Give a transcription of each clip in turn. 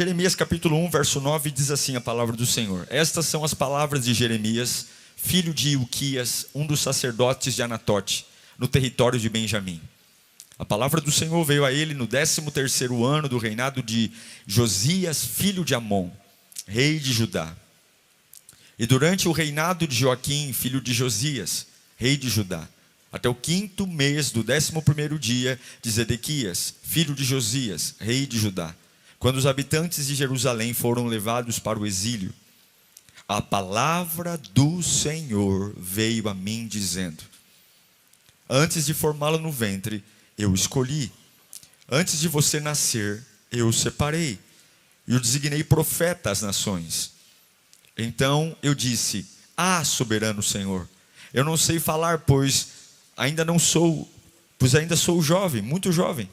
Jeremias capítulo 1, verso 9, diz assim a palavra do Senhor. Estas são as palavras de Jeremias, filho de Ilquias, um dos sacerdotes de Anatote, no território de Benjamim. A palavra do Senhor veio a ele no 13º ano do reinado de Josias, filho de Amon, rei de Judá. E durante o reinado de Joaquim, filho de Josias, rei de Judá, até o 5º mês do 11º dia de Zedequias, filho de Josias, rei de Judá, quando os habitantes de Jerusalém foram levados para o exílio, a palavra do Senhor veio a mim dizendo: antes de formá-lo no ventre, eu o escolhi. Antes de você nascer, eu o separei e o designei profeta às nações. Então eu disse: soberano Senhor, eu não sei falar, pois ainda sou jovem, muito jovem.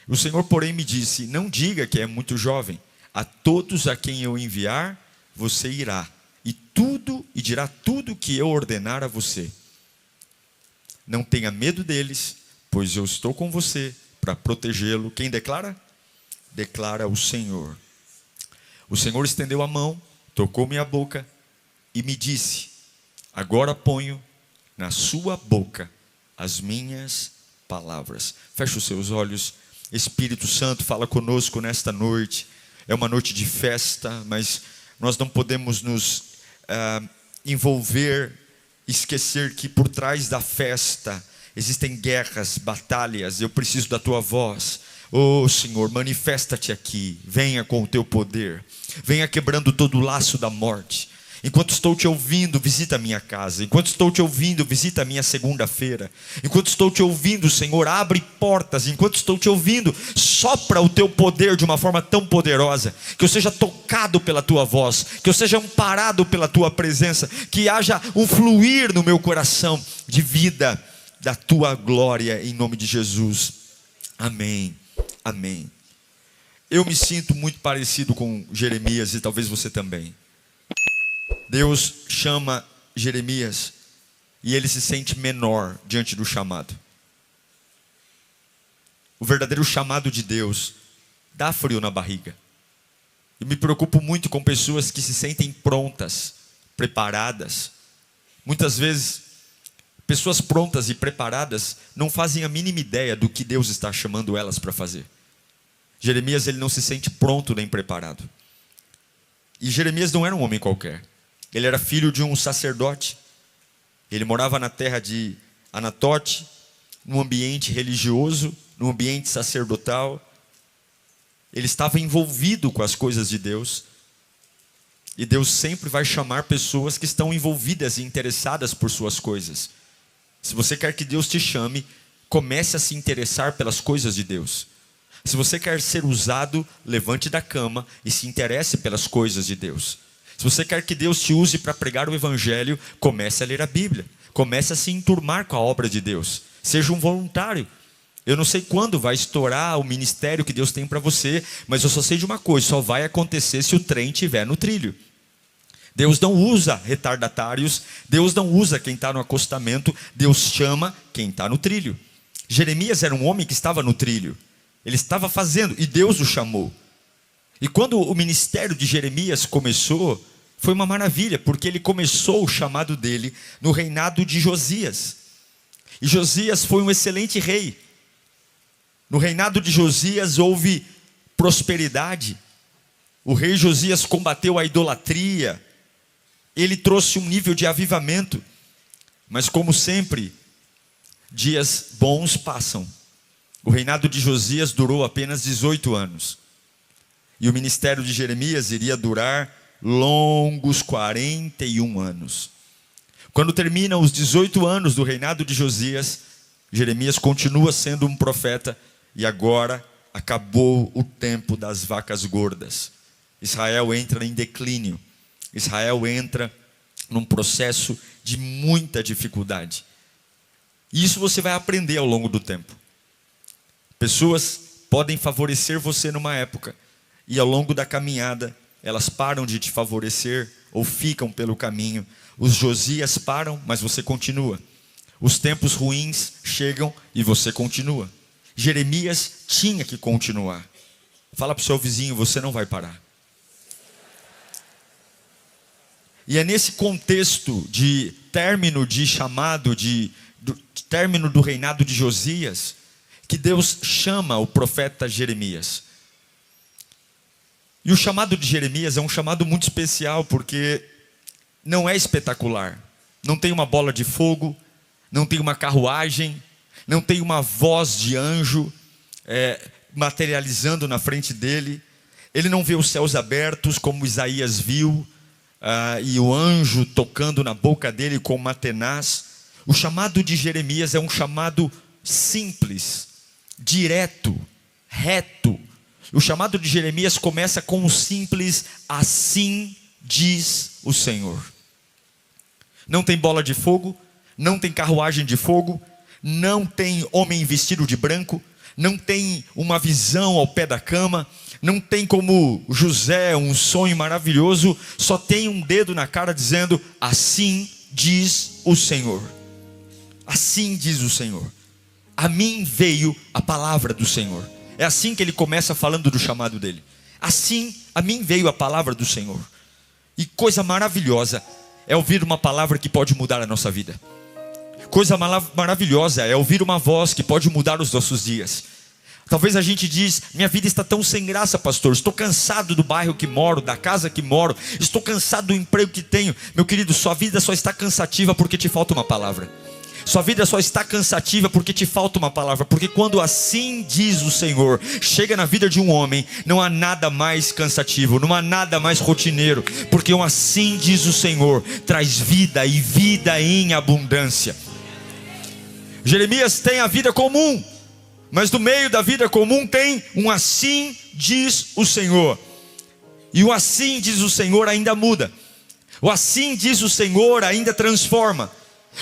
O Senhor, porém, me disse: não diga que é muito jovem. A todos a quem eu enviar, você irá, e dirá tudo que eu ordenar a você. Não tenha medo deles, pois eu estou com você para protegê-lo. Quem declara? Declara o Senhor. O Senhor estendeu a mão, tocou minha boca e me disse: agora ponho na sua boca as minhas palavras. Feche os seus olhos. Espírito Santo, fala conosco nesta noite. É uma noite de festa, mas nós não podemos nos envolver, esquecer que por trás da festa existem guerras, batalhas. Eu preciso da tua voz. Senhor, manifesta-te aqui. Venha com o teu poder. Venha quebrando todo o laço da morte. Enquanto estou te ouvindo, visita a minha casa. Enquanto estou te ouvindo, visita a minha segunda-feira. Enquanto estou te ouvindo, Senhor, abre portas. Enquanto estou te ouvindo, sopra o teu poder de uma forma tão poderosa, que eu seja tocado pela tua voz, que eu seja amparado pela tua presença, que haja um fluir no meu coração de vida da tua glória, em nome de Jesus. Amém, amém. Eu me sinto muito parecido com Jeremias, e talvez você também. Deus chama Jeremias e ele se sente menor diante do chamado. O verdadeiro chamado de Deus dá frio na barriga. Eu me preocupo muito com pessoas que se sentem prontas, preparadas. Muitas vezes, pessoas prontas e preparadas não fazem a mínima ideia do que Deus está chamando elas para fazer. Jeremias, ele não se sente pronto nem preparado. E Jeremias não era um homem qualquer. Ele era filho de um sacerdote. Ele morava na terra de Anatote, num ambiente religioso, num ambiente sacerdotal. Ele estava envolvido com as coisas de Deus. E Deus sempre vai chamar pessoas que estão envolvidas e interessadas por suas coisas. Se você quer que Deus te chame, comece a se interessar pelas coisas de Deus. Se você quer ser usado, levante da cama e se interesse pelas coisas de Deus. Se você quer que Deus te use para pregar o Evangelho, comece a ler a Bíblia. Comece a se enturmar com a obra de Deus. Seja um voluntário. Eu não sei quando vai estourar o ministério que Deus tem para você, mas eu só sei de uma coisa: só vai acontecer se o trem estiver no trilho. Deus não usa retardatários, Deus não usa quem está no acostamento, Deus chama quem está no trilho. Jeremias era um homem que estava no trilho. Ele estava fazendo e Deus o chamou. E quando o ministério de Jeremias começou, foi uma maravilha, porque ele começou o chamado dele no reinado de Josias. E Josias foi um excelente rei. No reinado de Josias houve prosperidade. O rei Josias combateu a idolatria. Ele trouxe um nível de avivamento. Mas como sempre, dias bons passam. O reinado de Josias durou apenas 18 anos. E o ministério de Jeremias iria durar longos 41 anos. Quando terminam os 18 anos do reinado de Josias, Jeremias continua sendo um profeta. E agora acabou o tempo das vacas gordas. Israel entra em declínio. Israel entra num processo de muita dificuldade. E isso você vai aprender ao longo do tempo. Pessoas podem favorecer você numa época, e ao longo da caminhada, elas param de te favorecer ou ficam pelo caminho. Os Josias param, mas você continua. Os tempos ruins chegam e você continua. Jeremias tinha que continuar. Fala para o seu vizinho, você não vai parar. E é nesse contexto de término de chamado, término do reinado de Josias, que Deus chama o profeta Jeremias. E o chamado de Jeremias é um chamado muito especial, porque não é espetacular. Não tem uma bola de fogo, não tem uma carruagem, não tem uma voz de anjo materializando na frente dele. Ele não vê os céus abertos como Isaías viu, e o anjo tocando na boca dele com uma tenaz. O chamado de Jeremias é um chamado simples, direto, reto. O chamado de Jeremias começa com um simples: assim diz o Senhor. Não tem bola de fogo, não tem carruagem de fogo, não tem homem vestido de branco, não tem uma visão ao pé da cama, não tem como José um sonho maravilhoso, só tem um dedo na cara dizendo: assim diz o Senhor. Assim diz o Senhor. A mim veio a palavra do Senhor. É assim que ele começa falando do chamado dele. Assim, a mim veio a palavra do Senhor. E coisa maravilhosa é ouvir uma palavra que pode mudar a nossa vida. Coisa maravilhosa é ouvir uma voz que pode mudar os nossos dias. Talvez a gente diz: minha vida está tão sem graça, pastor. Estou cansado do bairro que moro, da casa que moro. Estou cansado do emprego que tenho. Meu querido, sua vida só está cansativa porque te falta uma palavra. Sua vida só está cansativa porque te falta uma palavra. Porque quando assim diz o Senhor chega na vida de um homem, não há nada mais cansativo, não há nada mais rotineiro. Porque um assim diz o Senhor traz vida, e vida em abundância. Jeremias tem a vida comum, mas no meio da vida comum tem um assim diz o Senhor. E o assim diz o Senhor ainda muda. O assim diz o Senhor ainda transforma.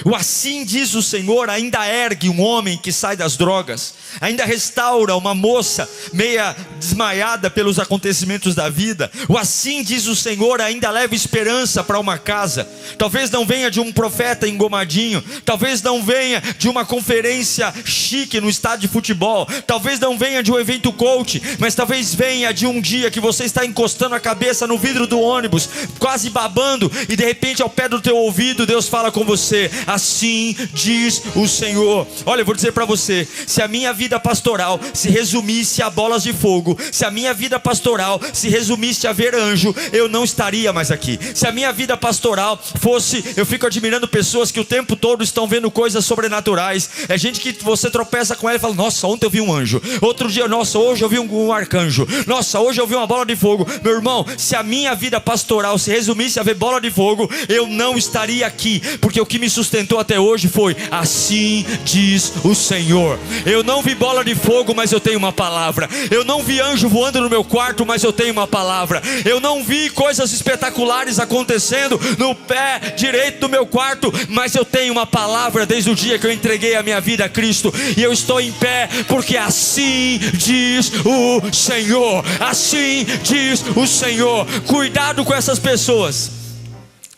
O assim diz o Senhor ainda ergue um homem que sai das drogas, ainda restaura uma moça meia desmaiada pelos acontecimentos da vida. O assim diz o Senhor ainda leva esperança para uma casa. Talvez não venha de um profeta engomadinho, talvez não venha de uma conferência chique no estádio de futebol, talvez não venha de um evento coach, mas talvez venha de um dia que você está encostando a cabeça no vidro do ônibus, quase babando, e de repente ao pé do teu ouvido Deus fala com você: assim diz o Senhor. Olha, eu vou dizer para você, se a minha vida pastoral se resumisse a bolas de fogo, se a minha vida pastoral se resumisse a ver anjo, eu não estaria mais aqui. Se a minha vida pastoral fosse, eu fico admirando pessoas que o tempo todo estão vendo coisas sobrenaturais. É gente que você tropeça com ela e fala: nossa, ontem eu vi um anjo. Outro dia, nossa, hoje eu vi um arcanjo. Nossa, hoje eu vi uma bola de fogo. Meu irmão, se a minha vida pastoral se resumisse a ver bola de fogo, eu não estaria aqui, porque o que me sustentou até hoje foi: assim diz o Senhor. Eu não vi bola de fogo, mas eu tenho uma palavra. Eu não vi anjo voando no meu quarto, mas eu tenho uma palavra. Eu não vi coisas espetaculares acontecendo no pé direito do meu quarto, mas eu tenho uma palavra desde o dia que eu entreguei a minha vida a Cristo. E eu estou em pé porque assim diz o Senhor. Assim diz o Senhor. Cuidado com essas pessoas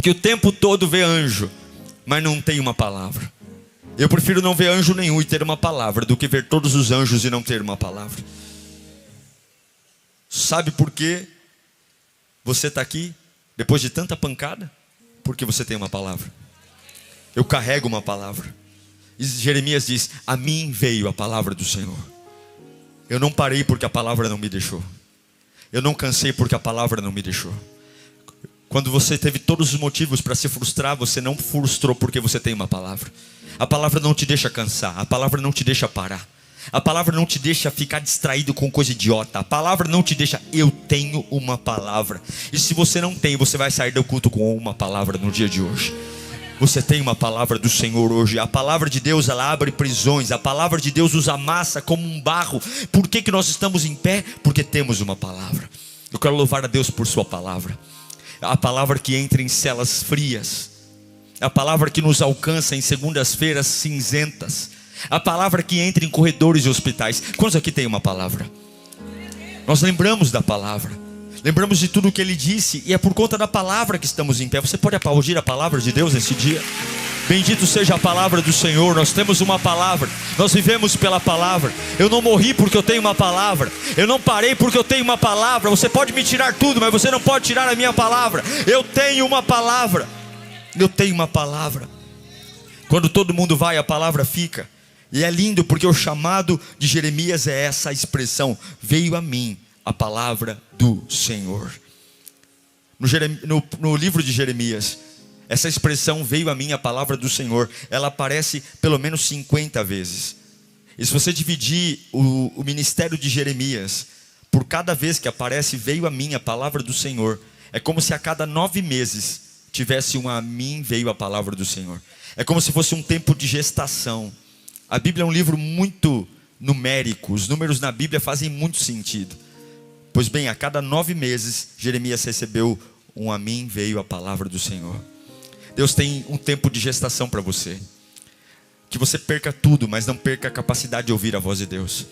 que o tempo todo vê anjo, mas não tem uma palavra. Eu prefiro não ver anjo nenhum e ter uma palavra, do que ver todos os anjos e não ter uma palavra. Sabe por que você está aqui depois de tanta pancada? Porque você tem uma palavra. Eu carrego uma palavra. E Jeremias diz: a mim veio a palavra do Senhor. Eu não parei porque a palavra não me deixou. Eu não cansei porque a palavra não me deixou. Quando você teve todos os motivos para se frustrar, você não frustrou porque você tem uma palavra. A palavra não te deixa cansar, a palavra não te deixa parar, a palavra não te deixa ficar distraído com coisa idiota, a palavra não te deixa. Eu tenho uma palavra. E se você não tem, você vai sair do culto com uma palavra no dia de hoje. Você tem uma palavra do Senhor hoje. A palavra de Deus, ela abre prisões. A palavra de Deus nos amassa como um barro. Por que nós estamos em pé? Porque temos uma palavra. Eu quero louvar a Deus por sua palavra. A palavra que entra em celas frias, a palavra que nos alcança em segundas-feiras cinzentas, a palavra que entra em corredores e hospitais. Quantos aqui tem uma palavra? Nós lembramos da palavra, lembramos de tudo o que Ele disse, e é por conta da palavra que estamos em pé. Você pode aplaudir a palavra de Deus nesse dia? Bendito seja a palavra do Senhor. Nós temos uma palavra, nós vivemos pela palavra. Eu não morri porque eu tenho uma palavra. Eu não parei porque eu tenho uma palavra. Você pode me tirar tudo, mas você não pode tirar a minha palavra. Eu tenho uma palavra. Eu tenho uma palavra. Quando todo mundo vai, a palavra fica. E é lindo porque o chamado de Jeremias é essa expressão: veio a mim a palavra do Senhor. No livro de Jeremias, essa expressão, veio a mim a palavra do Senhor, ela aparece pelo menos 50 vezes. E se você dividir o ministério de Jeremias por cada vez que aparece veio a mim a palavra do Senhor, é como se a cada 9 meses tivesse um a mim veio a palavra do Senhor. É como se fosse um tempo de gestação. A Bíblia é um livro muito numérico. Os números na Bíblia fazem muito sentido. Pois bem, a cada 9 meses Jeremias recebeu um a mim veio a palavra do Senhor. Deus tem um tempo de gestação para você. Que você perca tudo, mas não perca a capacidade de ouvir a voz de Deus.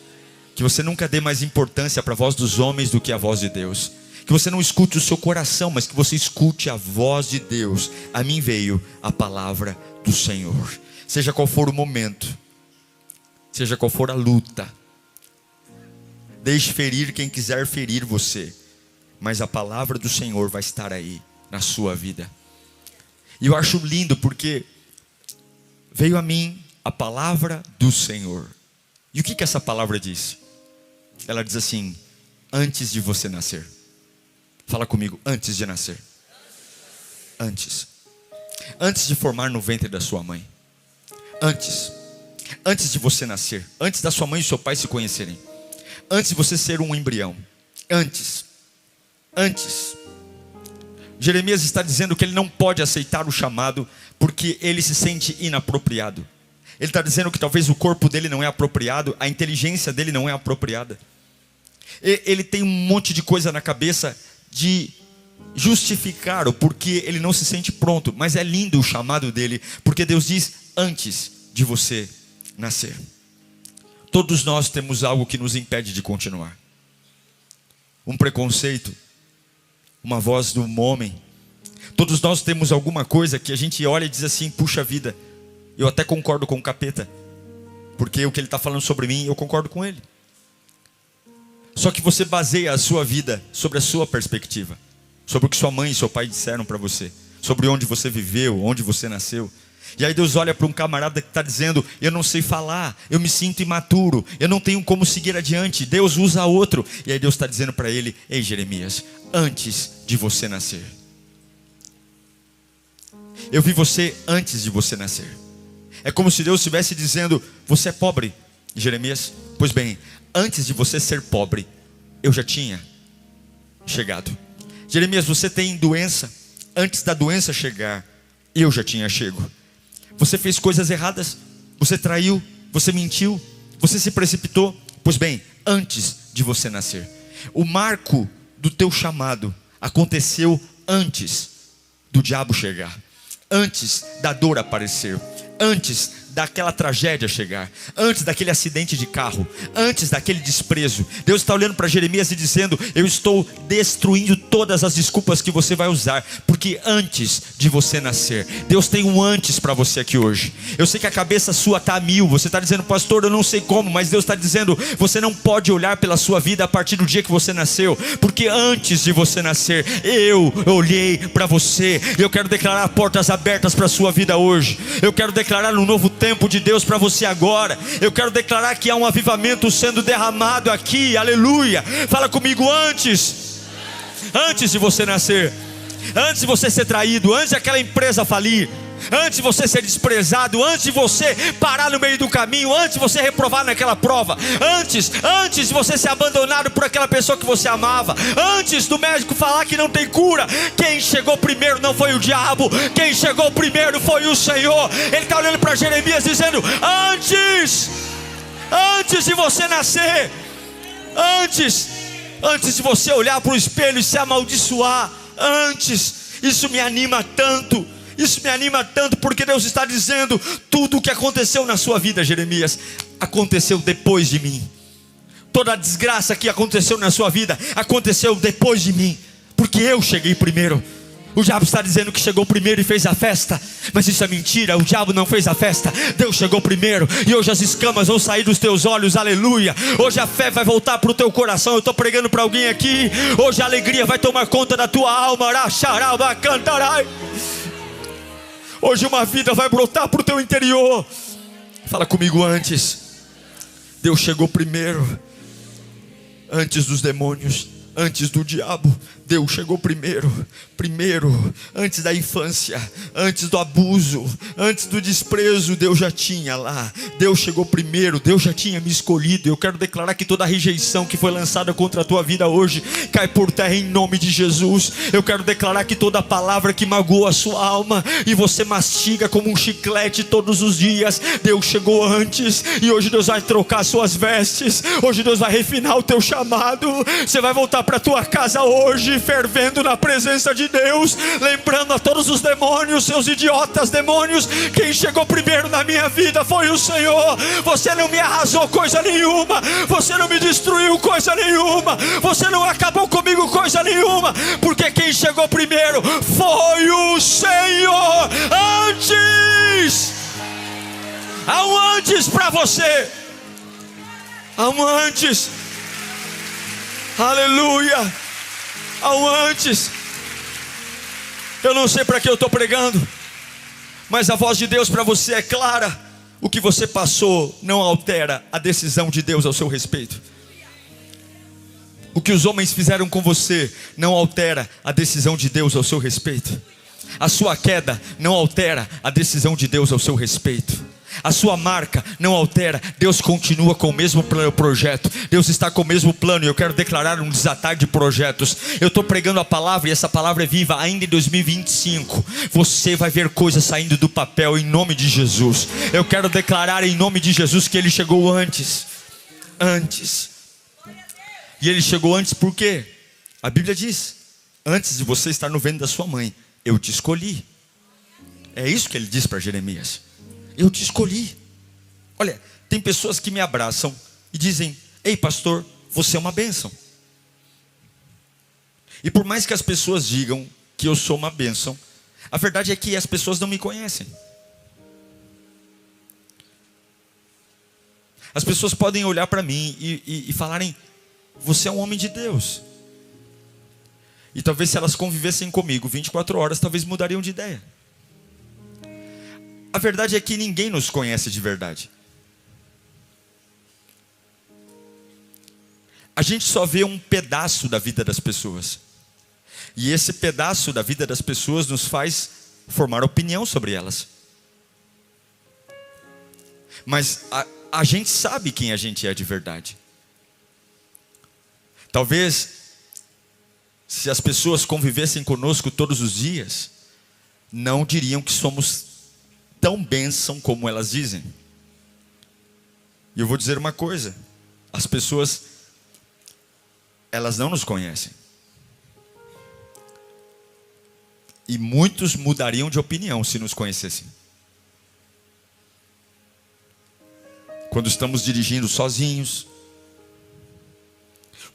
Que você nunca dê mais importância para a voz dos homens do que a voz de Deus. Que você não escute o seu coração, mas que você escute a voz de Deus. A mim veio a palavra do Senhor. Seja qual for o momento, seja qual for a luta, deixe ferir quem quiser ferir você, mas a palavra do Senhor vai estar aí na sua vida. E eu acho lindo porque veio a mim a palavra do Senhor. E o que essa palavra diz? Ela diz assim: antes de você nascer. Fala comigo, antes de nascer. Antes de formar no ventre da sua mãe. Antes de você nascer. Antes da sua mãe e seu pai se conhecerem. Antes de você ser um embrião. Antes. Jeremias está dizendo que ele não pode aceitar o chamado porque ele se sente inapropriado. Ele está dizendo que talvez o corpo dele não é apropriado, a inteligência dele não é apropriada. Ele tem um monte de coisa na cabeça de justificar o porquê ele não se sente pronto. Mas é lindo o chamado dele, porque Deus diz: antes de você nascer. Todos nós temos algo que nos impede de continuar. Um preconceito, uma voz do homem. Todos nós temos alguma coisa que a gente olha e diz assim: puxa vida, eu até concordo com o capeta, porque o que ele está falando sobre mim, eu concordo com ele. Só que você baseia a sua vida sobre a sua perspectiva, sobre o que sua mãe e seu pai disseram para você, sobre onde você viveu, onde você nasceu. E aí Deus olha para um camarada que está dizendo: eu não sei falar, eu me sinto imaturo, eu não tenho como seguir adiante. Deus usa outro. E aí Deus está dizendo para ele: ei Jeremias, antes de você nascer, eu vi você antes de você nascer. É como se Deus estivesse dizendo: você é pobre, Jeremias? Pois bem, antes de você ser pobre, eu já tinha chegado. Jeremias, você tem doença. Antes da doença chegar, eu já tinha chego. Você fez coisas erradas, você traiu, você mentiu, você se precipitou. Pois bem, antes de você nascer. O marco do teu chamado aconteceu antes do diabo chegar, antes da dor aparecer, antes daquela tragédia chegar, antes daquele acidente de carro, antes daquele desprezo. Deus está olhando para Jeremias e dizendo: eu estou destruindo todas as desculpas que você vai usar, porque antes de você nascer, Deus tem um antes para você aqui hoje. Eu sei que a cabeça sua está a mil, você está dizendo: pastor, eu não sei como, mas Deus está dizendo: você não pode olhar pela sua vida a partir do dia que você nasceu, porque antes de você nascer, eu olhei para você. Eu quero declarar portas abertas para a sua vida hoje. Eu quero declarar um novo tempo de Deus para você agora. Eu quero declarar que há um avivamento sendo derramado aqui, aleluia. Fala comigo: antes de você nascer, antes de você ser traído, antes daquela empresa falir, antes de você ser desprezado, antes de você parar no meio do caminho, antes de você reprovar naquela prova, antes de você ser abandonado por aquela pessoa que você amava, antes do médico falar que não tem cura, quem chegou primeiro não foi o diabo, quem chegou primeiro foi o Senhor. Ele está olhando para Jeremias dizendo: antes de você nascer, antes de você olhar para o espelho e se amaldiçoar, isso me anima tanto. Isso me anima tanto, porque Deus está dizendo: tudo o que aconteceu na sua vida, Jeremias, aconteceu depois de mim. Toda a desgraça que aconteceu na sua vida aconteceu depois de mim, porque eu cheguei primeiro. O diabo está dizendo que chegou primeiro e fez a festa, mas isso é mentira. O diabo não fez a festa, Deus chegou primeiro. E hoje as escamas vão sair dos teus olhos, aleluia. Hoje a fé vai voltar para o teu coração. Eu estou pregando para alguém aqui. Hoje a alegria vai tomar conta da tua alma. Hoje uma vida vai brotar para o teu interior. Fala comigo: antes, Deus chegou primeiro. Antes dos demônios, antes do diabo, Deus chegou primeiro. Antes da infância, antes do abuso, antes do desprezo, Deus já tinha lá. Deus chegou primeiro, Deus já tinha me escolhido. Eu quero declarar que toda a rejeição que foi lançada contra a tua vida hoje cai por terra em nome de Jesus. Eu quero declarar que toda palavra que magoou a sua alma e você mastiga como um chiclete todos os dias, Deus chegou antes. E hoje Deus vai trocar suas vestes. Hoje Deus vai refinar o teu chamado. Você vai voltar para a tua casa hoje fervendo na presença de Deus, lembrando a todos os demônios, seus idiotas demônios: quem chegou primeiro na minha vida foi o Senhor. Você não me arrasou coisa nenhuma, você não me destruiu coisa nenhuma, você não acabou comigo coisa nenhuma, porque quem chegou primeiro foi o Senhor. Antes, há um antes para você, há um antes, aleluia, há um antes. Eu não sei para que eu estou pregando, mas a voz de Deus para você é clara. O que você passou não altera a decisão de Deus ao seu respeito. O que os homens fizeram com você não altera a decisão de Deus ao seu respeito. A sua queda não altera a decisão de Deus ao seu respeito. A sua marca não altera. Deus continua com o mesmo projeto. Deus está com o mesmo plano. E eu quero declarar um desatar de projetos. Eu estou pregando a palavra, e essa palavra é viva. Ainda em 2025 você vai ver coisas saindo do papel em nome de Jesus. Eu quero declarar em nome de Jesus que Ele chegou antes. E Ele chegou antes por quê? A Bíblia diz: antes de você estar no ventre da sua mãe, eu te escolhi. É isso que Ele diz para Jeremias: eu te escolhi. Olha, tem pessoas que me abraçam e dizem: ei pastor, você é uma bênção. E por mais que as pessoas digam que eu sou uma bênção, a verdade é que as pessoas não me conhecem. As pessoas podem olhar para mim e falarem: você é um homem de Deus. E talvez se elas convivessem comigo 24 horas, talvez mudariam de ideia. A verdade é que ninguém nos conhece de verdade. A gente só vê um pedaço da vida das pessoas. E esse pedaço da vida das pessoas nos faz formar opinião sobre elas. Mas a gente sabe quem a gente é de verdade. Talvez, se as pessoas convivessem conosco todos os dias, não diriam que somos tão bênção como elas dizem. E eu vou dizer uma coisa: as pessoas, elas não nos conhecem. E muitos mudariam de opinião se nos conhecessem. Quando estamos dirigindo sozinhos,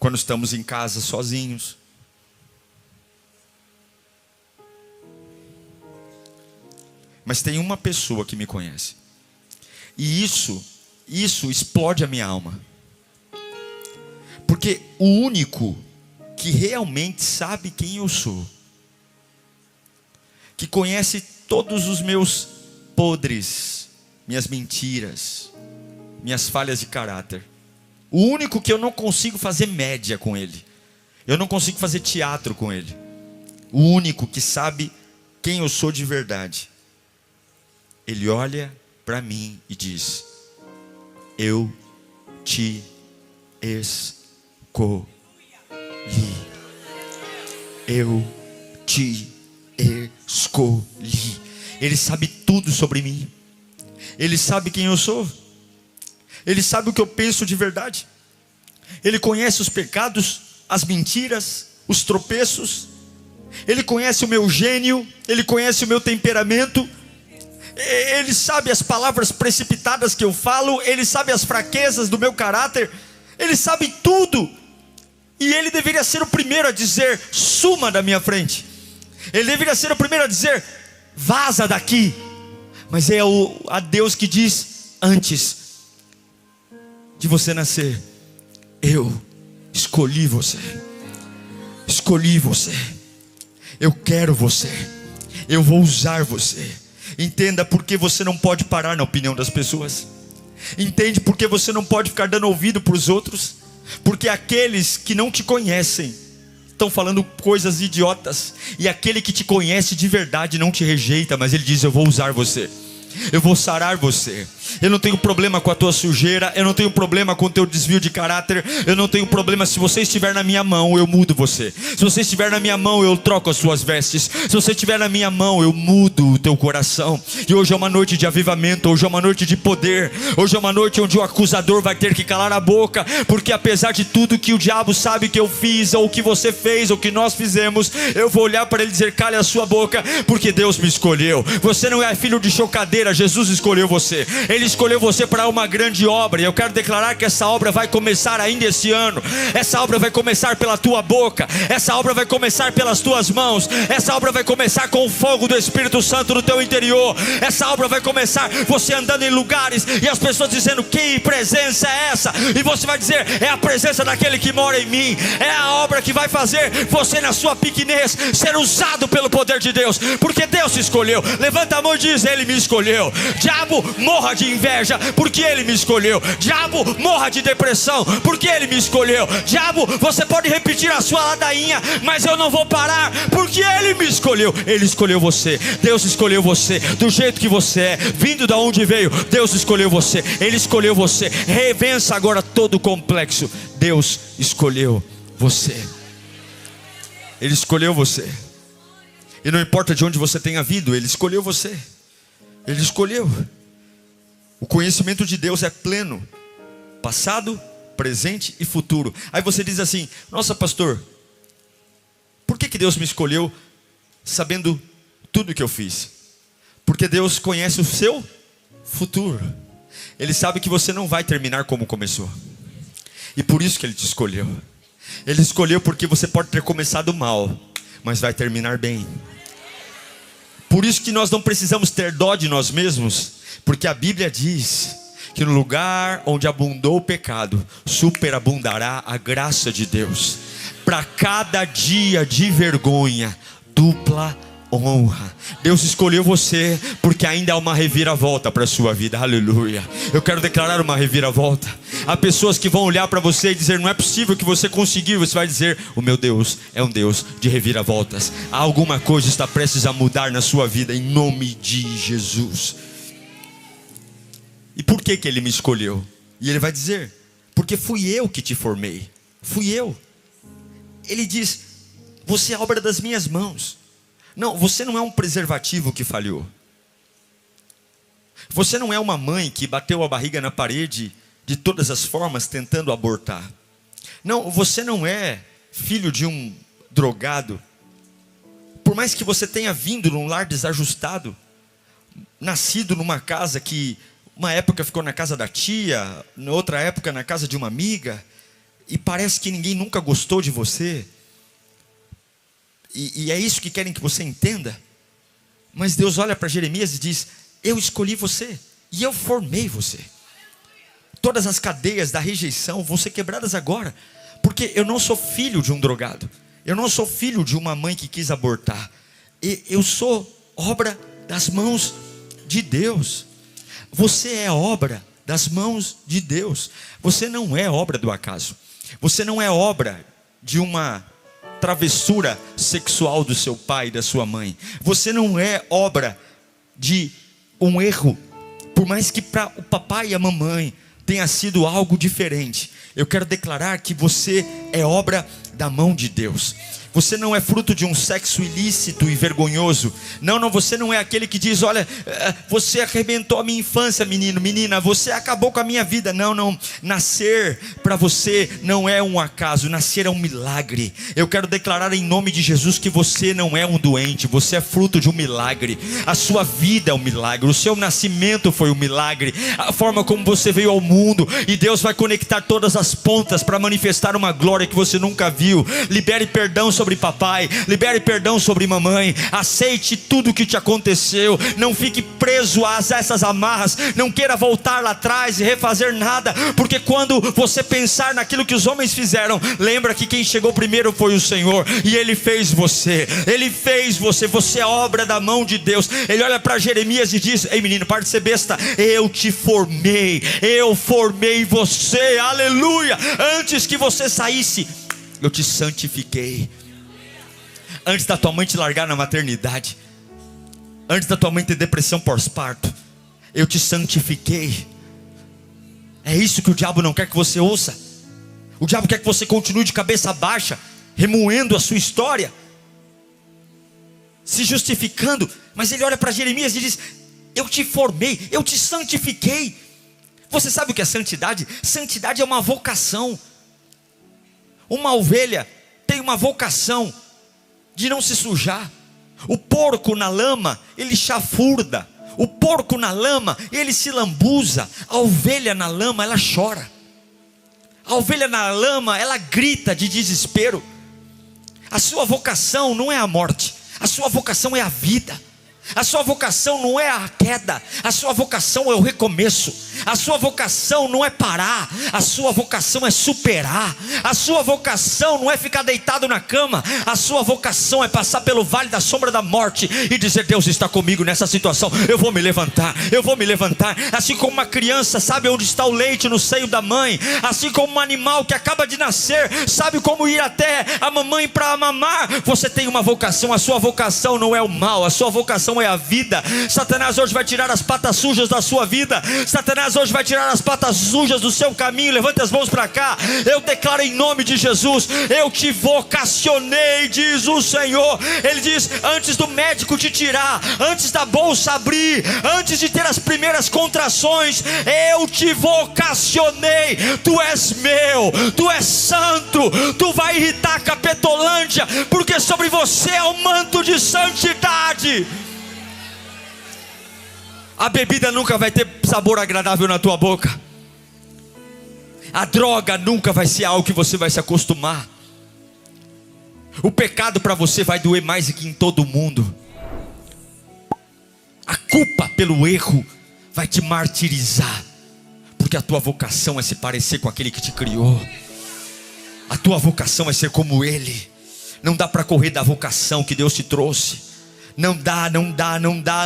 quando estamos em casa sozinhos, mas tem uma pessoa que me conhece. E isso explode a minha alma. Porque o único que realmente sabe quem eu sou, que conhece todos os meus podres, minhas mentiras, minhas falhas de caráter, o único que eu não consigo fazer média com ele, eu não consigo fazer teatro com ele, o único que sabe quem eu sou de verdade, ele olha para mim e diz: eu te escolhi. Eu te escolhi. Ele sabe tudo sobre mim. Ele sabe quem eu sou. Ele sabe o que eu penso de verdade. Ele conhece os pecados, as mentiras, os tropeços. Ele conhece o meu gênio. Ele conhece o meu temperamento. Ele sabe as palavras precipitadas que eu falo. Ele sabe as fraquezas do meu caráter. Ele sabe tudo. E ele deveria ser o primeiro a dizer: suma da minha frente. Ele deveria ser o primeiro a dizer: vaza daqui. Mas é a Deus que diz: antes de você nascer, eu escolhi você. Escolhi você. Eu quero você. Eu vou usar você. Entenda por que você não pode parar na opinião das pessoas. Entende por que você não pode ficar dando ouvido para os outros. Porque aqueles que não te conhecem estão falando coisas idiotas, e aquele que te conhece de verdade não te rejeita, mas ele diz: eu vou usar você. Eu vou sarar você. Eu não tenho problema com a tua sujeira. Eu não tenho problema com o teu desvio de caráter. Eu não tenho problema. Se você estiver na minha mão, eu mudo você. Se você estiver na minha mão, eu troco as suas vestes. Se você estiver na minha mão, eu mudo o teu coração. E hoje é uma noite de avivamento. Hoje é uma noite de poder. Hoje é uma noite onde o acusador vai ter que calar a boca. Porque apesar de tudo que o diabo sabe que eu fiz, ou que você fez, ou que nós fizemos, eu vou olhar para ele e dizer: cale a sua boca, porque Deus me escolheu. Você não é filho de chocadeira. Jesus escolheu você. Ele escolheu você para uma grande obra. E eu quero declarar que essa obra vai começar ainda esse ano. Essa obra vai começar pela tua boca. Essa obra vai começar pelas tuas mãos. Essa obra vai começar com o fogo do Espírito Santo no teu interior. Essa obra vai começar você andando em lugares e as pessoas dizendo: que presença é essa? E você vai dizer: é a presença daquele que mora em mim. É a obra que vai fazer você, na sua pequenez, ser usado pelo poder de Deus. Porque Deus te escolheu. Levanta a mão e diz: ele me escolheu. Diabo, morra de inveja, porque ele me escolheu. Diabo, morra de depressão, porque ele me escolheu. Diabo, você pode repetir a sua ladainha, mas eu não vou parar, porque ele me escolheu. Ele escolheu você. Deus escolheu você do jeito que você é, vindo da onde veio. Deus escolheu você. Ele escolheu você. Revença agora todo o complexo. Deus escolheu você. Ele escolheu você. E não importa de onde você tenha vindo, ele escolheu você. Ele escolheu. O conhecimento de Deus é pleno, passado, presente e futuro. Aí você diz assim: nossa, pastor, por que Deus me escolheu sabendo tudo que eu fiz? Porque Deus conhece o seu futuro. Ele sabe que você não vai terminar como começou. E por isso que Ele te escolheu. Ele escolheu porque você pode ter começado mal, mas vai terminar bem. Por isso que nós não precisamos ter dó de nós mesmos, porque a Bíblia diz que no lugar onde abundou o pecado, superabundará a graça de Deus. Para cada dia de vergonha, dupla honra. Deus escolheu você porque ainda há uma reviravolta para a sua vida. Aleluia. Eu quero declarar uma reviravolta. Há pessoas que vão olhar para você e dizer: não é possível que você conseguiu. Você vai dizer: o meu Deus é um Deus de reviravoltas. Há alguma coisa está prestes a mudar na sua vida, em nome de Jesus. E por que Ele me escolheu? E Ele vai dizer: porque fui eu que te formei. Fui eu. Ele diz: você é obra das minhas mãos. Não, você não é um preservativo que falhou. Você não é uma mãe que bateu a barriga na parede de todas as formas tentando abortar. Não, você não é filho de um drogado. Por mais que você tenha vindo num lar desajustado, nascido numa casa que uma época ficou na casa da tia, na outra época na casa de uma amiga, e parece que ninguém nunca gostou de você. E é isso que querem que você entenda. Mas Deus olha para Jeremias e diz: eu escolhi você e eu formei você. Todas as cadeias da rejeição vão ser quebradas agora, porque eu não sou filho de um drogado. Eu não sou filho de uma mãe que quis abortar. Eu sou obra das mãos de Deus. Você é obra das mãos de Deus. Você não é obra do acaso. Você não é obra de uma travessura sexual do seu pai e da sua mãe. Você não é obra de um erro. Por mais que para o papai e a mamãe tenha sido algo diferente, eu quero declarar que você é obra da mão de Deus. Você não é fruto de um sexo ilícito e vergonhoso. Não, você não é aquele que diz: olha, você arrebentou a minha infância, menino, menina, você acabou com a minha vida. Não, nascer para você não é um acaso, nascer é um milagre. Eu quero declarar em nome de Jesus que você não é um doente, você é fruto de um milagre. A sua vida é um milagre, o seu nascimento foi um milagre, a forma como você veio ao mundo, e Deus vai conectar todas as pontas para manifestar uma glória que você nunca viu. Libere perdão sobre sobre papai, libere perdão sobre mamãe, aceite tudo o que te aconteceu, não fique preso a essas amarras, não queira voltar lá atrás e refazer nada, porque quando você pensar naquilo que os homens fizeram, lembra que quem chegou primeiro foi o Senhor, e Ele fez você, você é obra da mão de Deus. Ele olha para Jeremias e diz: ei menino, para de ser besta, eu te formei, eu formei você, aleluia, antes que você saísse, eu te santifiquei. Antes da tua mãe te largar na maternidade, antes da tua mãe ter depressão pós-parto, eu te santifiquei. É isso que o diabo não quer que você ouça. O diabo quer que você continue de cabeça baixa, remoendo a sua história, se justificando. Mas ele olha para Jeremias e diz: eu te formei, eu te santifiquei. Você sabe o que é santidade? Santidade é uma vocação. Uma ovelha tem uma vocação de não se sujar. O porco na lama, ele chafurda. O porco na lama, ele se lambuza. A ovelha na lama, ela chora. A ovelha na lama, ela grita de desespero. A sua vocação não é a morte, a sua vocação é a vida. A sua vocação não é a queda, a sua vocação é o recomeço. A sua vocação não é parar, a sua vocação é superar. A sua vocação não é ficar deitado na cama, a sua vocação é passar pelo vale da sombra da morte e dizer: Deus está comigo nessa situação, eu vou me levantar, eu vou me levantar. Assim como uma criança sabe onde está o leite no seio da mãe, assim como um animal que acaba de nascer sabe como ir até a mamãe para mamar, você tem uma vocação. A sua vocação não é o mal, a sua vocação é a vida. Satanás hoje vai tirar as patas sujas da sua vida. Satanás hoje vai tirar as patas sujas do seu caminho. Levante as mãos para cá. Eu declaro em nome de Jesus: eu te vocacionei, diz o Senhor. Ele diz: antes do médico te tirar, antes da bolsa abrir, antes de ter as primeiras contrações, eu te vocacionei. Tu és meu, tu és santo, tu vai irritar a Capetolândia, porque sobre você é o manto de santidade. A bebida nunca vai ter sabor agradável na tua boca. A droga nunca vai ser algo que você vai se acostumar. O pecado para você vai doer mais do que em todo mundo. A culpa pelo erro vai te martirizar, porque a tua vocação é se parecer com aquele que te criou. A tua vocação é ser como Ele. Não dá para correr da vocação que Deus te trouxe. Não dá.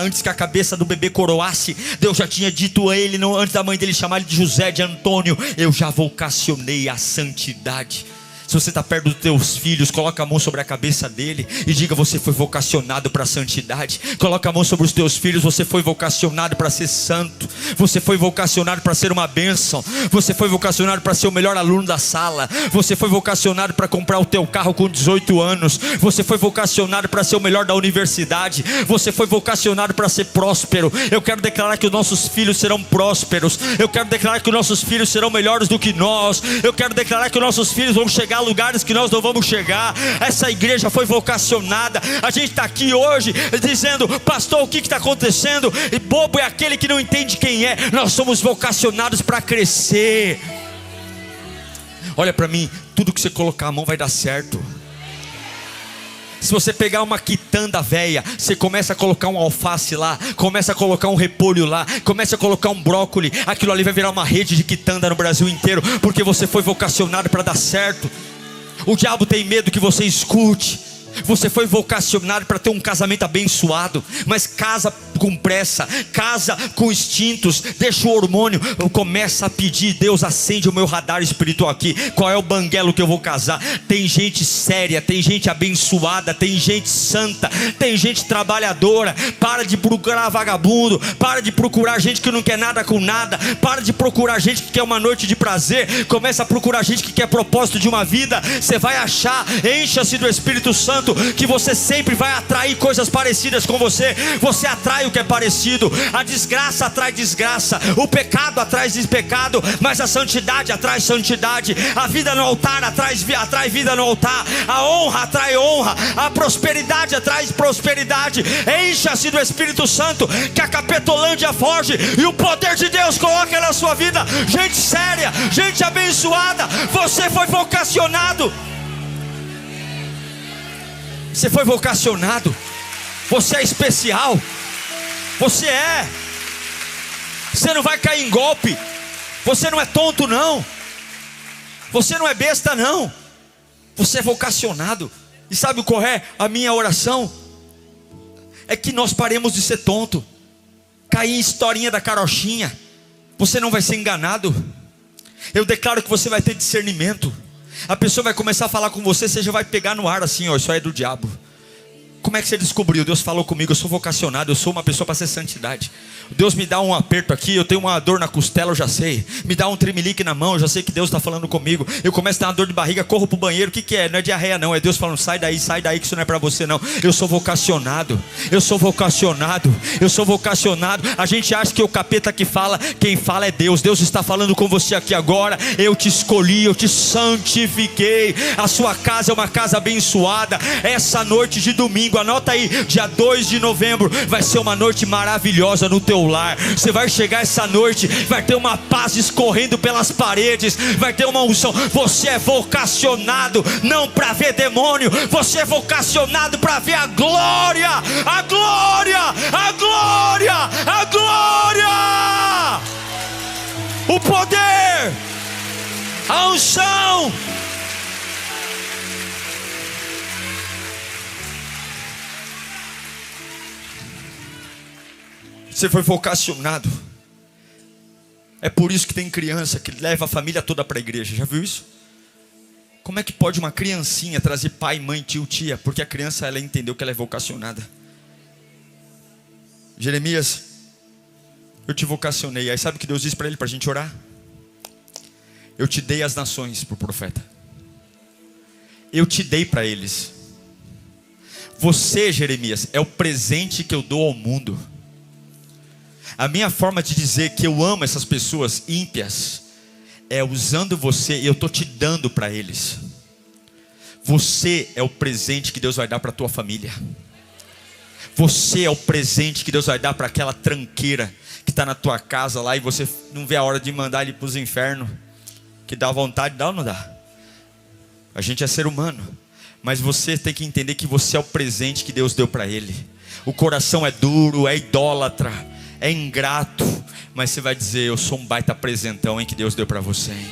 Antes que a cabeça do bebê coroasse, Deus já tinha dito a ele, antes da mãe dele chamar ele de José, de Antônio: eu já vocacionei a santidade. Se você está perto dos teus filhos, coloca a mão sobre a cabeça dele e diga: você foi vocacionado para a santidade. Coloca a mão sobre os teus filhos: você foi vocacionado para ser santo. Você foi vocacionado para ser uma bênção. Você foi vocacionado para ser o melhor aluno da sala. Você foi vocacionado para comprar o teu carro com 18 anos. Você foi vocacionado para ser o melhor da universidade. Você foi vocacionado para ser próspero. Eu quero declarar que os nossos filhos serão prósperos. Eu quero declarar que os nossos filhos serão melhores do que nós. Eu quero declarar que os nossos filhos vão chegar a lugares que nós não vamos chegar. Essa igreja foi vocacionada. A gente está aqui hoje dizendo: pastor, o que está acontecendo? E bobo é aquele que não entende quem é. Nós somos vocacionados para crescer. Olha para mim, tudo que você colocar a mão vai dar certo. Se você pegar uma quitanda velha, você começa a colocar um alface lá, começa a colocar um repolho lá, começa a colocar um brócoli, aquilo ali vai virar uma rede de quitanda no Brasil inteiro, porque você foi vocacionado para dar certo. O diabo tem medo que você escute. Você foi vocacionado para ter um casamento abençoado, mas casa com pressa, casa com instintos, deixa o hormônio. Começa a pedir: Deus, acende o meu radar espiritual aqui. Qual é o banguelo que eu vou casar? Tem gente séria, tem gente abençoada, tem gente santa, tem gente trabalhadora. Para de procurar vagabundo, para de procurar gente que não quer nada com nada, para de procurar gente que quer uma noite de prazer. Começa a procurar gente que quer propósito de uma vida. Você vai achar. Encha-se do Espírito Santo, que você sempre vai atrair coisas parecidas com você. Você atrai o que é parecido. A desgraça atrai desgraça, o pecado atrai pecado, mas a santidade atrai santidade. A vida no altar atrai vida no altar. A honra atrai honra. A prosperidade atrai prosperidade. Encha-se do Espírito Santo, que a Capetolândia foge e o poder de Deus coloca na sua vida gente séria, gente abençoada. Você foi vocacionado. Você foi vocacionado. Você é especial. Você é. Você não vai cair em golpe. Você não é tonto não. Você não é besta não. Você é vocacionado. E sabe qual é a minha oração? É que nós paremos de ser tonto, cair em historinha da carochinha. Você não vai ser enganado. Eu declaro que você vai ter discernimento. A pessoa vai começar a falar com você, você já vai pegar no ar assim, ó, isso aí é do diabo. Como é que você descobriu? Deus falou comigo, eu sou vocacionado, eu sou uma pessoa para ser santidade. Deus me dá um aperto aqui, eu tenho uma dor na costela, eu já sei. Me dá um tremelique na mão, eu já sei que Deus está falando comigo. Eu começo a ter uma dor de barriga, corro para o banheiro. O que é? Não é diarreia não, é Deus falando, sai daí que isso não é para você não. Eu sou vocacionado, eu sou vocacionado, eu sou vocacionado. A gente acha que é o capeta que fala, quem fala é Deus. Deus está falando com você aqui agora. Eu te escolhi, eu te santifiquei. A sua casa é uma casa abençoada. Essa noite de domingo, anota aí, dia 2 de novembro, vai ser uma noite maravilhosa no teu lar. Você vai chegar essa noite, vai ter uma paz escorrendo pelas paredes, vai ter uma unção. Você é vocacionado não para ver demônio, você é vocacionado para ver a glória, a glória, a glória, a glória, o poder, a unção. Você foi vocacionado. É por isso que tem criança que leva a família toda para a igreja. Já viu isso? Como é que pode uma criancinha trazer pai, mãe, tio, tia? Porque a criança, ela entendeu que ela é vocacionada. Jeremias, eu te vocacionei. Aí sabe o que Deus disse para ele, para a gente orar? Eu te dei as nações por profeta. Eu te dei para eles. Você, Jeremias, é o presente que eu dou ao mundo. A minha forma de dizer que eu amo essas pessoas ímpias é usando você e eu estou te dando para eles. Você é o presente que Deus vai dar para a tua família. Você é o presente que Deus vai dar para aquela tranqueira que está na tua casa lá e você não vê a hora de mandar ele para os infernos. Que dá vontade, dá ou não dá? A gente é ser humano. Mas você tem que entender que você é o presente que Deus deu para ele. O coração é duro, é idólatra, é ingrato, mas você vai dizer, eu sou um baita presentão, hein, que Deus deu para você, hein?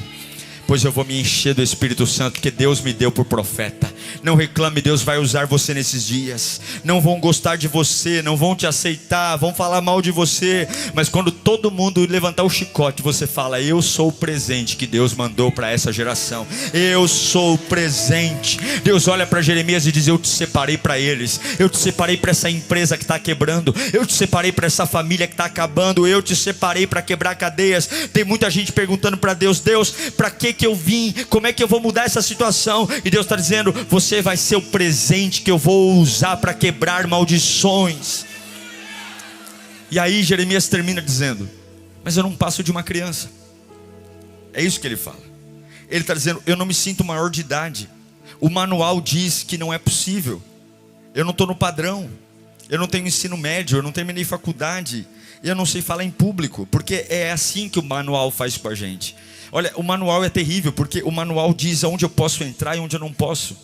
Pois eu vou me encher do Espírito Santo, porque Deus me deu por profeta. Não reclame, Deus vai usar você nesses dias. Não vão gostar de você, não vão te aceitar, vão falar mal de você. Mas quando todo mundo levantar o chicote, você fala, eu sou o presente que Deus mandou para essa geração. Eu sou o presente. Deus olha para Jeremias e diz, eu te separei para eles. Eu te separei para essa empresa que está quebrando. Eu te separei para essa família que está acabando. Eu te separei para quebrar cadeias. Tem muita gente perguntando para Deus, Deus, para que eu vim? Como é que eu vou mudar essa situação? E Deus está dizendo, você vai ser o presente que eu vou usar para quebrar maldições. E aí Jeremias termina dizendo, mas eu não passo de uma criança. É isso que ele fala. Ele está dizendo, eu não me sinto maior de idade. O manual diz que não é possível. Eu não estou no padrão. Eu não tenho ensino médio, eu não terminei faculdade. Eu não sei falar em público, porque é assim que o manual faz com a gente. Olha, o manual é terrível, porque o manual diz aonde eu posso entrar e onde eu não posso.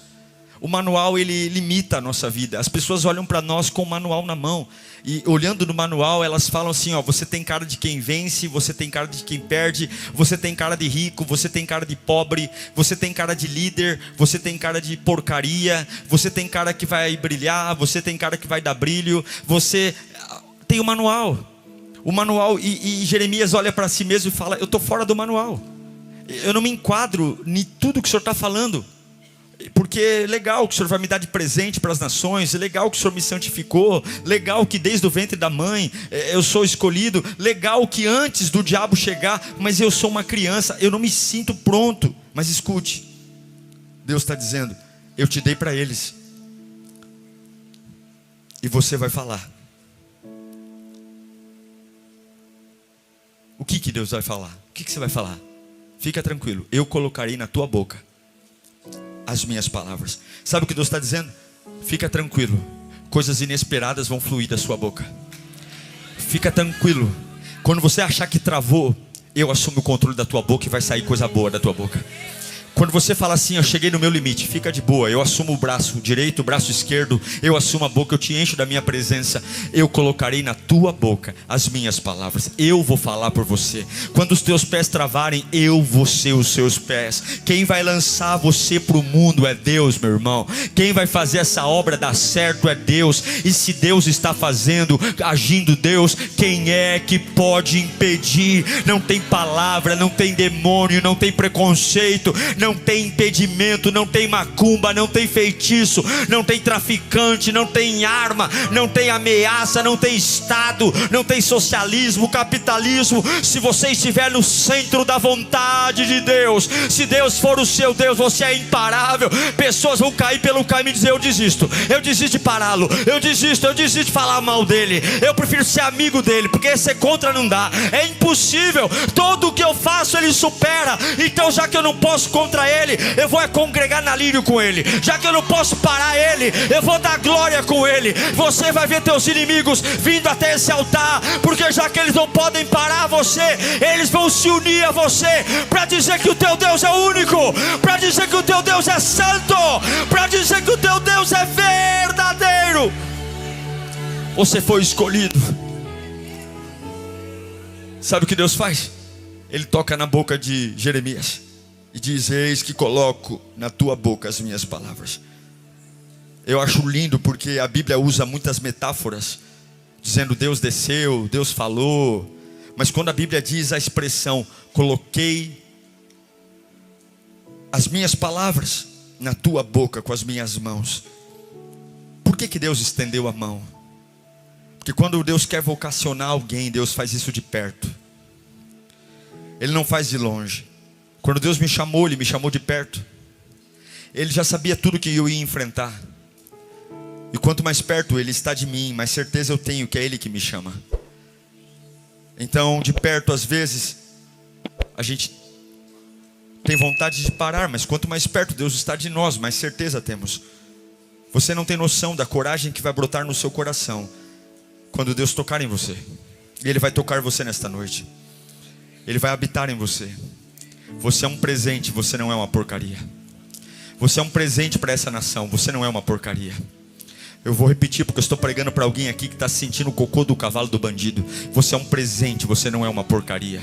O manual, ele limita a nossa vida. As pessoas olham para nós com o manual na mão. E olhando no manual, elas falam assim, ó, você tem cara de quem vence, você tem cara de quem perde, você tem cara de rico, você tem cara de pobre, você tem cara de líder, você tem cara de porcaria, você tem cara que vai brilhar, você tem cara que vai dar brilho, você tem o manual. O manual, e Jeremias olha para si mesmo e fala, eu estou fora do manual. Eu não me enquadro em tudo que o Senhor está falando. Porque é legal que o Senhor vai me dar de presente para as nações. É legal que o Senhor me santificou. Legal que desde o ventre da mãe eu sou escolhido. Legal que antes do diabo chegar, mas eu sou uma criança, eu não me sinto pronto. Mas escute, Deus está dizendo, eu te dei para eles. E você vai falar. O que Deus vai falar? O que você vai falar? Fica tranquilo, eu colocarei na tua boca as minhas palavras. Sabe o que Deus está dizendo? Fica tranquilo, coisas inesperadas vão fluir da sua boca. Fica tranquilo, quando você achar que travou, eu assumo o controle da tua boca e vai sair coisa boa da tua boca. Quando você fala assim, eu cheguei no meu limite, fica de boa, eu assumo o braço direito, o braço esquerdo, eu assumo a boca, eu te encho da minha presença, eu colocarei na tua boca as minhas palavras, eu vou falar por você. Quando os teus pés travarem, eu vou ser os seus pés. Quem vai lançar você para o mundo é Deus, meu irmão. Quem vai fazer essa obra dar certo é Deus. E se Deus está fazendo, agindo Deus, quem é que pode impedir? Não tem palavra, não tem demônio, não tem preconceito, não tem impedimento, não tem macumba, não tem feitiço, não tem traficante, não tem arma, não tem ameaça, não tem Estado, não tem socialismo, capitalismo. Se você estiver no centro da vontade de Deus, se Deus for o seu Deus, você é imparável. Pessoas vão cair pelo caminho e dizer: eu desisto de pará-lo, eu desisto de falar mal dele, eu prefiro ser amigo dele, porque ser contra não dá, é impossível. Tudo o que eu faço ele supera. Então, já que eu não posso contra ele, eu vou congregar na lírio com ele. Já que eu não posso parar ele, eu vou dar glória com ele. Você vai ver teus inimigos vindo até esse altar, porque já que eles não podem parar você, eles vão se unir a você para dizer que o teu Deus é único, para dizer que o teu Deus é santo, para dizer que o teu Deus é verdadeiro. Você foi escolhido. Sabe o que Deus faz? Ele toca na boca de Jeremias e diz: eis que coloco na tua boca as minhas palavras. Eu acho lindo porque a Bíblia usa muitas metáforas, dizendo Deus desceu, Deus falou. Mas quando a Bíblia diz a expressão, coloquei as minhas palavras na tua boca com as minhas mãos. Por que Deus estendeu a mão? Porque quando Deus quer vocacionar alguém, Deus faz isso de perto. Ele não faz de longe. Quando Deus me chamou, Ele me chamou de perto. Ele já sabia tudo que eu ia enfrentar. E quanto mais perto Ele está de mim, mais certeza eu tenho que é Ele que me chama. Então, de perto, às vezes, a gente tem vontade de parar, mas quanto mais perto Deus está de nós, mais certeza temos. Você não tem noção da coragem que vai brotar no seu coração quando Deus tocar em você. E Ele vai tocar você nesta noite. Ele vai habitar em você. Você é um presente, você não é uma porcaria. Você é um presente para essa nação, você não é uma porcaria. Eu vou repetir porque eu estou pregando para alguém aqui que está sentindo o cocô do cavalo do bandido. Você é um presente, você não é uma porcaria.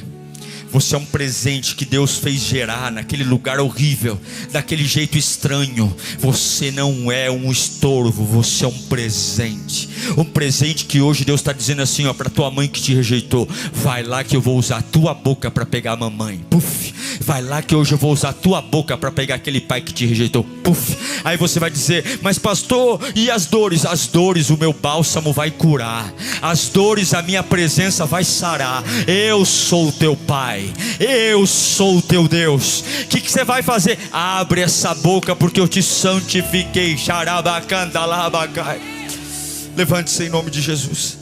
Você é um presente que Deus fez gerar naquele lugar horrível, daquele jeito estranho. Você não é um estorvo, você é um presente. Um presente que hoje Deus está dizendo assim, ó, para tua mãe que te rejeitou: vai lá que eu vou usar a tua boca para pegar a mamãe. Puf. Vai lá que hoje eu vou usar a tua boca para pegar aquele pai que te rejeitou. Puf. Aí você vai dizer: mas pastor, e as dores? As dores o meu bálsamo vai curar. As dores a minha presença vai sarar. Eu sou o teu pai, eu sou o teu Deus. O que você vai fazer? Abre essa boca porque eu te santifiquei. Levante-se em nome de Jesus.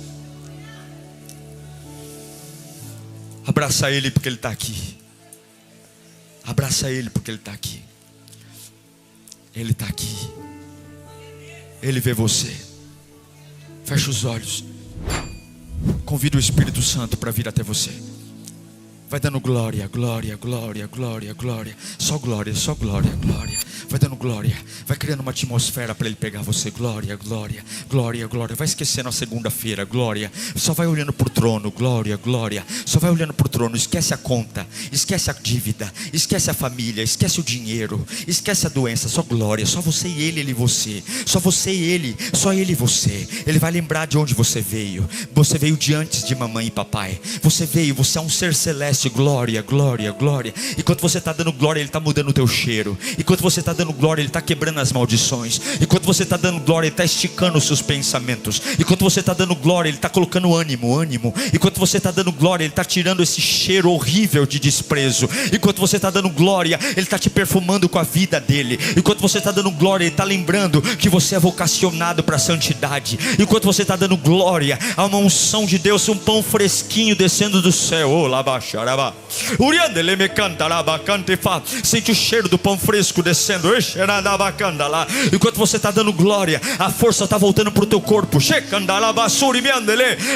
Abraça Ele porque Ele está aqui. Abraça Ele porque Ele está aqui. Ele está aqui. Ele vê você. Fecha os olhos. Convida o Espírito Santo para vir até você. Vai dando glória, glória, glória, glória, glória. Só glória, só glória, glória. Vai dando glória. Vai criando uma atmosfera para Ele pegar você. Glória, glória, glória, glória. Vai esquecendo a segunda-feira, glória. Só vai olhando para o trono, glória, glória. Só vai olhando para o trono. Esquece a conta, esquece a dívida, esquece a família, esquece o dinheiro, esquece a doença. Só glória, só você e Ele, Ele e você. Só você e Ele, só Ele e você. Ele vai lembrar de onde você veio. Você veio de antes de mamãe e papai. Você veio, você é um ser celeste. Glória, glória, glória. Enquanto você está dando glória, Ele está mudando o teu cheiro. Enquanto você está dando glória, Ele está quebrando as maldições. Enquanto você está dando glória, Ele está esticando os seus pensamentos. Enquanto você está dando glória, Ele está colocando ânimo. Enquanto você está dando glória, Ele está tirando esse cheiro horrível de desprezo. Enquanto você está dando glória, Ele está te perfumando com a vida dele. Enquanto você está dando glória, Ele está lembrando que você é vocacionado para a santidade. Enquanto você está dando glória, há uma unção de Deus, um pão fresquinho descendo do céu. Oh, lá baixo. Sente o cheiro do pão fresco descendo. Enquanto você está dando glória, a força está voltando para o teu corpo.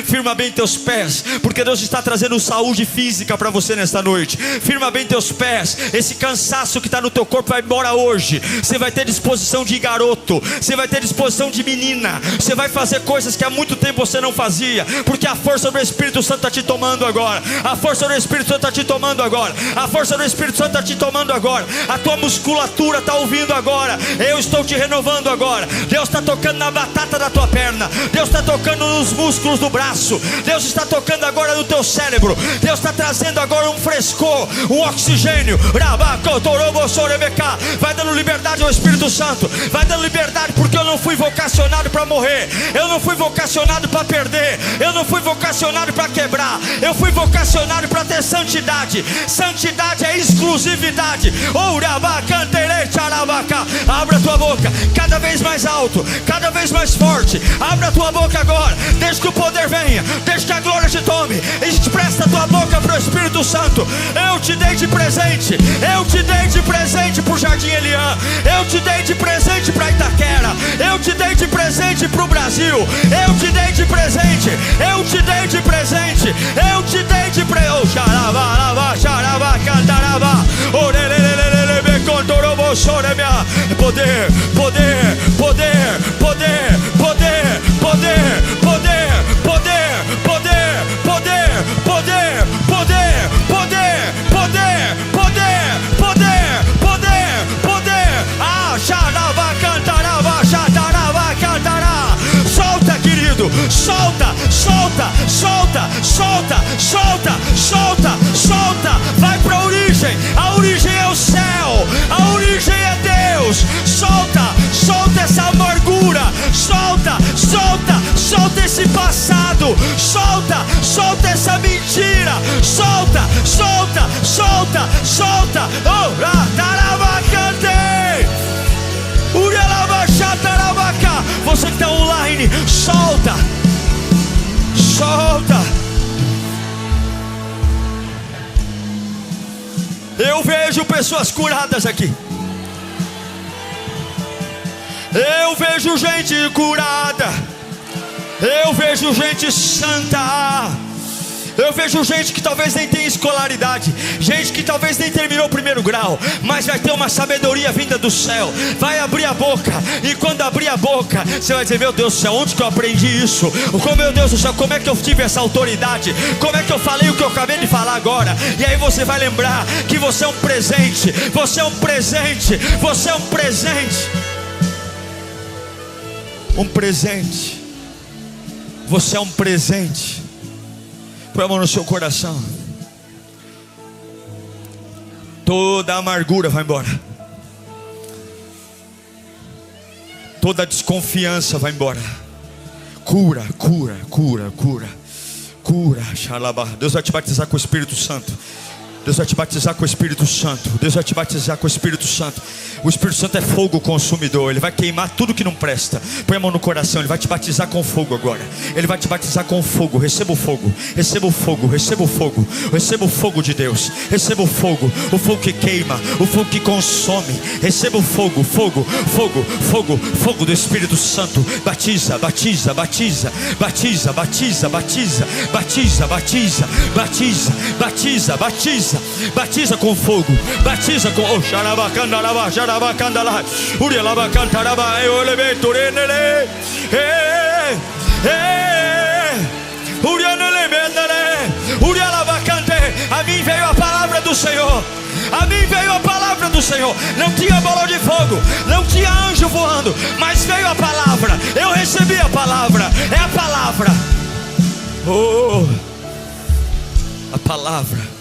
Firma bem teus pés, porque Deus está trazendo saúde física para você nesta noite. Firma bem teus pés. Esse cansaço que está no teu corpo vai embora hoje. Você vai ter disposição de garoto, você vai ter disposição de menina, você vai fazer coisas que há muito tempo você não fazia, porque a força do Espírito Santo está te tomando agora. A força do Espírito Santo está te tomando agora. A força do Espírito Santo está te tomando agora. A tua musculatura está ouvindo agora. Eu estou te renovando agora. Deus está tocando na batata da tua perna. Deus está tocando nos músculos do braço. Deus está tocando agora no teu cérebro. Deus está trazendo agora um frescor, um oxigênio. Vai dando liberdade ao Espírito Santo. Vai dando liberdade, porque eu não fui vocacionado para morrer. Eu não fui vocacionado para perder. Eu não fui vocacionado para quebrar. Eu fui vocacionado para ter santidade. Santidade é exclusividade. Abra a tua boca, cada vez mais alto, cada vez mais forte. Abra a tua boca agora. Deixa que o poder venha, deixa que a glória te tome. Expressa a tua boca para o Espírito Santo. Eu te dei de presente. Eu te dei de presente para o Jardim Eliã. Eu te dei de presente para Itaquera. Eu te dei de presente para o Brasil. Eu te dei de presente. Eu te dei de presente. Eu te dei de presente. Poder, poder, poder, poder, poder, poder, poder, poder, poder, poder, poder, poder, poder, poder, poder, poder, poder, poder. Ah, xarava cantarava, xatarava cantará. Solta, querido, solta, solta, solta, solta, solta, solta, solta. Vai para a origem. A origem é o céu. A origem é Deus. Solta, solta essa amargura. Solta, solta, solta esse passado. Solta, solta essa mentira. Solta, solta, solta, solta. Oh, você que está online, solta, solta. Eu vejo pessoas curadas aqui. Eu vejo gente curada. Eu vejo gente santa. Eu vejo gente que talvez nem tenha escolaridade, gente que talvez nem terminou o primeiro grau, mas vai ter uma sabedoria vinda do céu. Vai abrir a boca, e quando abrir a boca, você vai dizer: meu Deus do céu, onde que eu aprendi isso? Meu Deus do céu, como é que eu tive essa autoridade? Como é que eu falei o que eu acabei de falar agora? E aí você vai lembrar que você é um presente. Você é um presente. Você é um presente. Um presente. Você é um presente. Põe a mão no seu coração. Toda a amargura vai embora. Toda a desconfiança vai embora. Cura, cura, cura, cura. Cura, xalabá. Deus vai te batizar com o Espírito Santo. Deus vai te batizar com o Espírito Santo. Deus vai te batizar com o Espírito Santo. O Espírito Santo é fogo consumidor. Ele vai queimar tudo que não presta. Põe a mão no coração. Ele vai te batizar com fogo agora. Ele vai te batizar com fogo. Receba o fogo. Receba o fogo. Receba o fogo. Receba o fogo de Deus. Receba o fogo. O fogo que queima. O fogo que consome. Receba o fogo. Fogo. Fogo. Fogo. Fogo do Espírito Santo. Batiza. Batiza. Batiza. Batiza. Batiza. Batiza. Batiza. Batiza. Batiza. Batiza. Batiza. Batiza com fogo. Batiza com xarabacandaraba, xarabacandala, urialabacantaraba, eulebeturenele, urianelemendele, urialabacante. A mim veio a palavra do Senhor. A mim veio a palavra do Senhor. Não tinha bola de fogo, não tinha anjo voando, mas veio a palavra. Eu recebi a palavra. É a palavra. Oh, a palavra.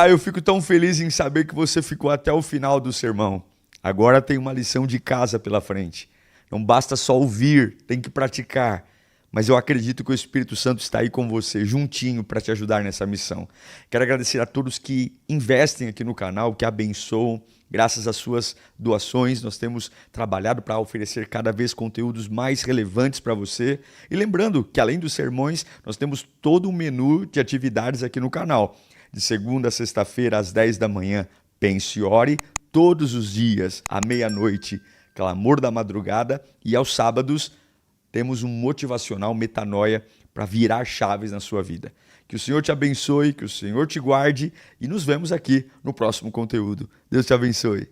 Eu fico tão feliz em saber que você ficou até o final do sermão. Agora tem uma lição de casa pela frente. Não basta só ouvir, tem que praticar. Mas eu acredito que o Espírito Santo está aí com você, juntinho, para te ajudar nessa missão. Quero agradecer a todos que investem aqui no canal, que abençoam. Graças às suas doações, nós temos trabalhado para oferecer cada vez conteúdos mais relevantes para você. E lembrando que, além dos sermões, nós temos todo um menu de atividades aqui no canal. de segunda a sexta-feira às 10 da manhã. Pense e ore todos os dias à meia-noite, clamor da madrugada, e aos sábados temos um motivacional Metanoia para virar chaves na sua vida. Que o Senhor te abençoe, que o Senhor te guarde e nos vemos aqui no próximo conteúdo. Deus te abençoe.